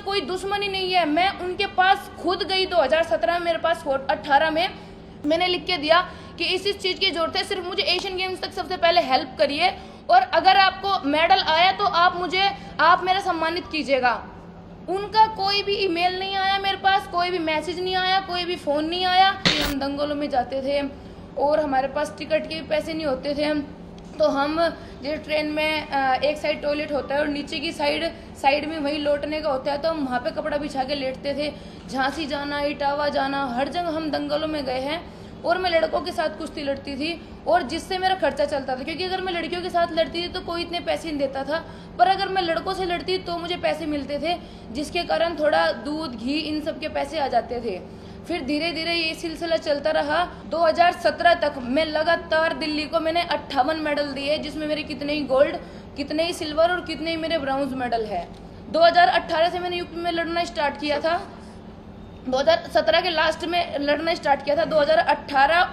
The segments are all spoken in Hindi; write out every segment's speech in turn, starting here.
कोई दुश्मनी नहीं है। मैं उनके पास खुद गई 2017 में, मेरे पास 18 में मैंने लिख के दिया कि इस चीज़ की जरूरत है, सिर्फ मुझे एशियन गेम्स तक सबसे पहले हेल्प करिए और अगर आपको मेडल आया तो आप मेरा सम्मानित कीजिएगा। उनका कोई भी ईमेल नहीं आया मेरे पास, कोई भी मैसेज नहीं आया, कोई भी फ़ोन नहीं आया। हम दंगलों में जाते थे और हमारे पास टिकट के भी पैसे नहीं होते थे, तो हम जैसे ट्रेन में एक साइड टॉयलेट होता है और नीचे की साइड में वही लौटने का होता है, तो हम वहाँ पे कपड़ा बिछा के लेटते थे। झांसी जाना, इटावा जाना, हर जगह हम दंगलों में गए हैं। और मैं लड़कों के साथ कुश्ती लड़ती थी और जिससे मेरा खर्चा चलता था, क्योंकि अगर मैं लड़कियों के साथ लड़ती थी तो कोई इतने पैसे नहीं देता था, पर अगर मैं लड़कों से लड़ती तो मुझे पैसे मिलते थे, जिसके कारण थोड़ा दूध, घी, इन सब के पैसे आ जाते थे। फिर धीरे धीरे ये सिलसिला चलता रहा। 2017 तक मैं लगातार दिल्ली को मैंने 58 मेडल दिए, जिसमें मेरे कितने ही गोल्ड, कितने ही सिल्वर और कितने ही मेरे ब्राउन्ज मेडल है। 2018 से मैंने यूपी में लड़ना स्टार्ट किया था, 2017 के लास्ट में लड़ना स्टार्ट किया था। 2018,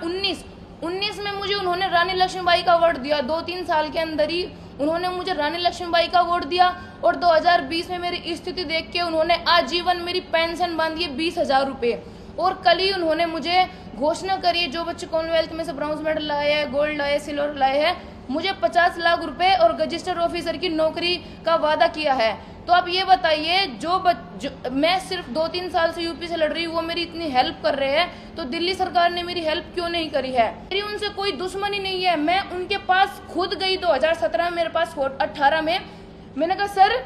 19 में मुझे उन्होंने रानी लक्ष्मीबाई का अवार्ड दिया। 2-3 साल के अंदर ही उन्होंने मुझे रानी लक्ष्मीबाई का अवार्ड दिया और 2020 में मेरी स्थिति देख के उन्होंने आजीवन मेरी पेंशन बांधी है 20,000 रुपये। और कल ही उन्होंने मुझे घोषणा करी है, जो बच्चे कॉमनवेल्थ में से ब्राउन्ज मेडल लाए हैं, गोल्ड लाए, सिल्वर लाए हैं, मुझे 50 लाख रुपए और रजिस्टर ऑफिसर की नौकरी का वादा किया है। तो आप ये बताइए, जो मैं सिर्फ 2-3 साल से यूपी से लड़ रही हूँ, वो मेरी इतनी हेल्प कर रहे हैं, तो दिल्ली सरकार ने मेरी हेल्प क्यों नहीं करी है? मेरी उनसे कोई दुश्मनी नहीं है। मैं उनके पास खुद गई 2017 में, मेरे पास 18 में। मैंने कहा सर,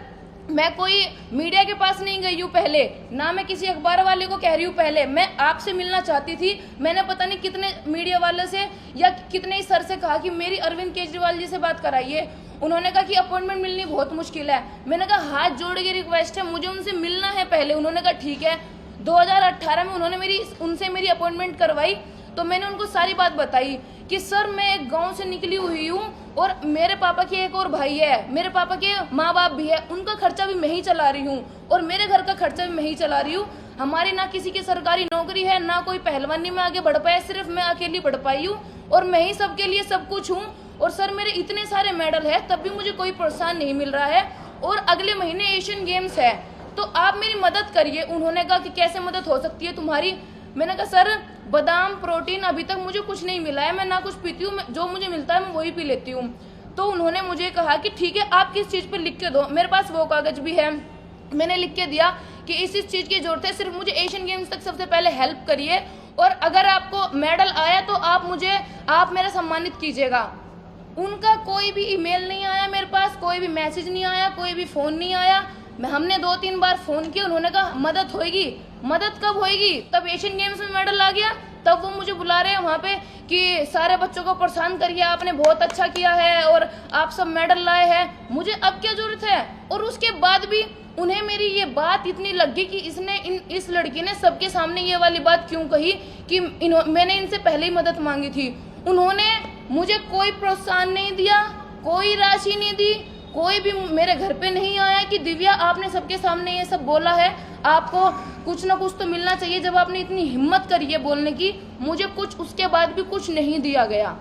मैं कोई मीडिया के पास नहीं गई हूँ पहले, ना मैं किसी अखबार वाले को कह रही हूँ पहले, मैं आपसे मिलना चाहती थी। मैंने पता नहीं कितने मीडिया वाले से या कितने ही सर से कहा कि मेरी अरविंद केजरीवाल जी से बात कराइए। उन्होंने कहा कि अपॉइंटमेंट मिलनी बहुत मुश्किल है। मैंने कहा हाथ जोड़ के रिक्वेस्ट है, मुझे उनसे मिलना है पहले। उन्होंने कहा ठीक है। 2018 में उन्होंने उनसे मेरी अपॉइंटमेंट करवाई, तो मैंने उनको सारी बात बताई कि सर मैं एक गांव से निकली हुई हूँ और मेरे पापा के एक और भाई है, मेरे पापा के माँ बाप भी है, उनका खर्चा भी मैं ही चला रही हूँ और मेरे घर का खर्चा भी मैं ही चला रही हूँ। हमारी ना किसी की सरकारी नौकरी है, ना कोई पहलवानी में आगे बढ़ पाया, सिर्फ मैं अकेली बढ़ पाई हूँ और मैं ही सबके लिए सब कुछ हूँ। और सर मेरे इतने सारे मेडल है, तब भी मुझे कोई प्रोत्साहन नहीं मिल रहा है और अगले महीने एशियन गेम्स है, तो आप मेरी मदद करिए। उन्होंने कहा कि कैसे मदद हो सकती है तुम्हारी? मैंने कहा सर, बादाम, प्रोटीन अभी तक मुझे कुछ नहीं मिला है, मैं ना कुछ पीती हूँ, जो मुझे मिलता है मैं वही पी लेती हूँ। तो उन्होंने मुझे कहा कि ठीक है, आप किस चीज़ पे लिख के दो। मेरे पास वो कागज भी है, मैंने लिख के दिया कि इस चीज़ की जरूरत है, सिर्फ मुझे एशियन गेम्स तक सबसे पहले हेल्प करिए और अगर आपको मेडल आया तो आप मेरा सम्मानित कीजिएगा। उनका कोई भी ईमेल नहीं आया मेरे पास, कोई भी मैसेज नहीं आया, कोई भी फ़ोन नहीं आया। हमने 2-3 बार फ़ोन किया, उन्होंने कहा मदद होएगी। मदद कब होएगी? तब एशियन गेम्स में मेडल आ गया, तब वो मुझे बुला रहे हैं वहाँ पे कि सारे बच्चों को प्रोत्साहन करिए, आपने बहुत अच्छा किया है और आप सब मेडल लाए हैं। मुझे अब क्या जरूरत है? और उसके बाद भी उन्हें मेरी ये बात इतनी लग गई कि इस लड़की ने सबके सामने ये वाली बात क्यों कही कि मैंने इनसे पहले ही मदद मांगी थी। उन्होंने मुझे कोई प्रोत्साहन नहीं दिया, कोई राशि नहीं दी, कोई भी मेरे घर पे नहीं आया कि दिव्या आपने सबके सामने ये सब बोला है, आपको कुछ ना कुछ तो मिलना चाहिए जब आपने इतनी हिम्मत करी है बोलने की। मुझे कुछ उसके बाद भी कुछ नहीं दिया गया।